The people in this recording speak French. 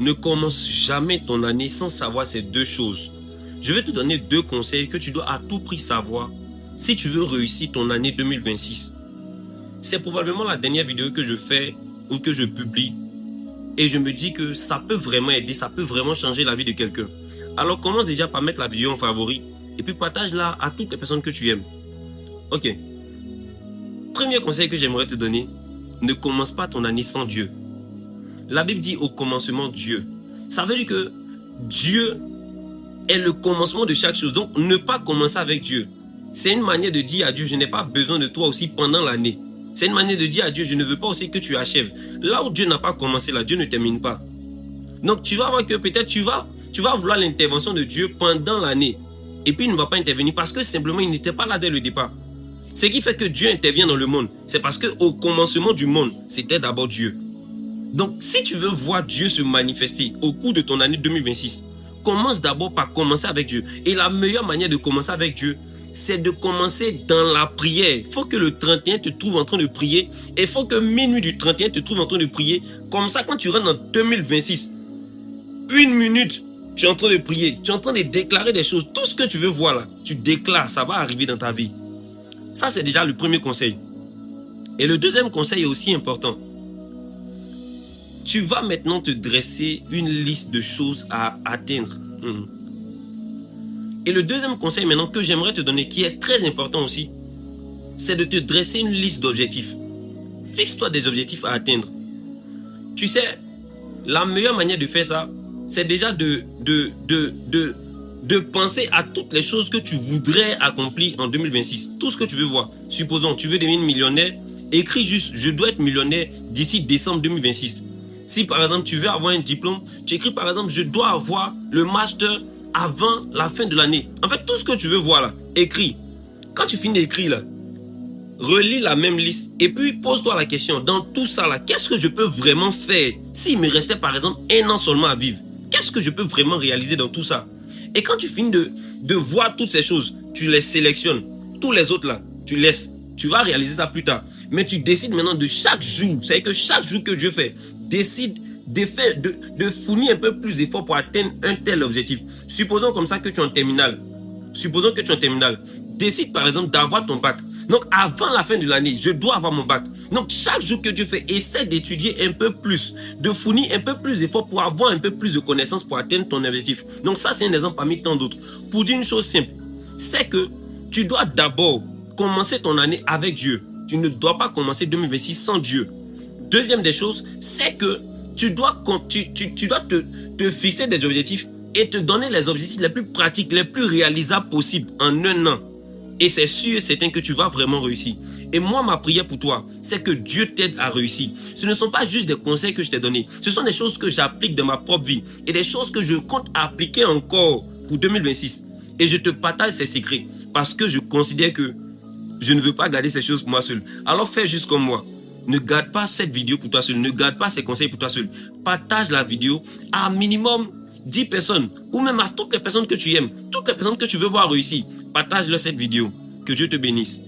ne commence jamais ton année sans savoir ces deux choses. Je vais te donner deux conseils que tu dois à tout prix savoir si tu veux réussir ton année 2026. C'est probablement la dernière vidéo que je fais ou que je publie et je me dis que ça peut vraiment aider, ça peut vraiment changer la vie de quelqu'un. Alors commence déjà par mettre la vidéo en favori et puis partage-la à toutes les personnes que tu aimes. Ok. Premier conseil que j'aimerais te donner, ne commence pas ton année sans Dieu. La Bible dit au commencement Dieu. Ça veut dire que Dieu est le commencement de chaque chose. Donc ne pas commencer avec Dieu. C'est une manière de dire à Dieu, je n'ai pas besoin de toi aussi pendant l'année. C'est une manière de dire à Dieu, je ne veux pas aussi que tu achèves. Là où Dieu n'a pas commencé, là, Dieu ne termine pas. Donc tu vas voir que peut-être tu vas vouloir l'intervention de Dieu pendant l'année. Et puis il ne va pas intervenir parce que simplement il n'était pas là dès le départ. Ce qui fait que Dieu intervient dans le monde, c'est parce qu'au commencement du monde, c'était d'abord Dieu. Donc si tu veux voir Dieu se manifester au cours de ton année 2026, commence d'abord par commencer avec Dieu. Et la meilleure manière de commencer avec Dieu, c'est de commencer dans la prière. Il faut que le 31 te trouve en train de prier. Et il faut que minuit du 31 te trouve en train de prier. Comme ça, quand tu rentres en 2026, 1 minute, tu es en train de prier. Tu es en train de déclarer des choses. Tout ce que tu veux voir là, tu déclares, ça va arriver dans ta vie. Ça, c'est déjà le premier conseil. Et le deuxième conseil est aussi important. Tu vas maintenant te dresser une liste de choses à atteindre. Et le deuxième conseil maintenant que j'aimerais te donner, qui est très important aussi, c'est de te dresser une liste d'objectifs. Fixe-toi des objectifs à atteindre. Tu sais, la meilleure manière de faire ça, c'est déjà de penser à toutes les choses que tu voudrais accomplir en 2026. Tout ce que tu veux voir. Supposons, tu veux devenir millionnaire, écris juste, je dois être millionnaire d'ici décembre 2026. Si par exemple tu veux avoir un diplôme, tu écris par exemple, je dois avoir le master avant la fin de l'année. En fait, tout ce que tu veux voir là, écris. Quand tu finis d'écrire là, relis la même liste et puis pose-toi la question, dans tout ça là, qu'est-ce que je peux vraiment faire s'il me restait par exemple 1 an seulement à vivre? Qu'est-ce que je peux vraiment réaliser dans tout ça? Et quand tu finis de voir toutes ces choses, tu les sélectionnes. Tous les autres là, tu laisses. Tu vas réaliser ça plus tard. Mais tu décides maintenant de chaque jour. C'est-à-dire que chaque jour que Dieu fait, décide de fournir un peu plus d'efforts pour atteindre un tel objectif. Supposons comme ça que tu es en terminale. Décide par exemple d'avoir ton bac. Donc avant la fin de l'année, je dois avoir mon bac. Donc chaque jour que Dieu fait, essaie d'étudier un peu plus, de fournir un peu plus d'efforts pour avoir un peu plus de connaissances pour atteindre ton objectif. Donc ça, c'est un exemple parmi tant d'autres. Pour dire une chose simple, c'est que tu dois d'abord commencer ton année avec Dieu. Tu ne dois pas commencer 2026 sans Dieu. Deuxième des choses, c'est que tu dois te fixer des objectifs et te donner les objectifs les plus pratiques, les plus réalisables possibles en 1 an. Et c'est sûr et certain que tu vas vraiment réussir. Et moi, ma prière pour toi, c'est que Dieu t'aide à réussir. Ce ne sont pas juste des conseils que je t'ai donnés. Ce sont des choses que j'applique dans ma propre vie. Et des choses que je compte appliquer encore pour 2026. Et je te partage ces secrets. Parce que je considère que je ne veux pas garder ces choses pour moi seul. Alors fais juste comme moi. Ne garde pas cette vidéo pour toi seul. Ne garde pas ces conseils pour toi seul. Partage la vidéo à un minimum 10 personnes. Ou même à toutes les personnes que tu aimes. Toutes les personnes que tu veux voir réussir. Partage-leur cette vidéo. Que Dieu te bénisse.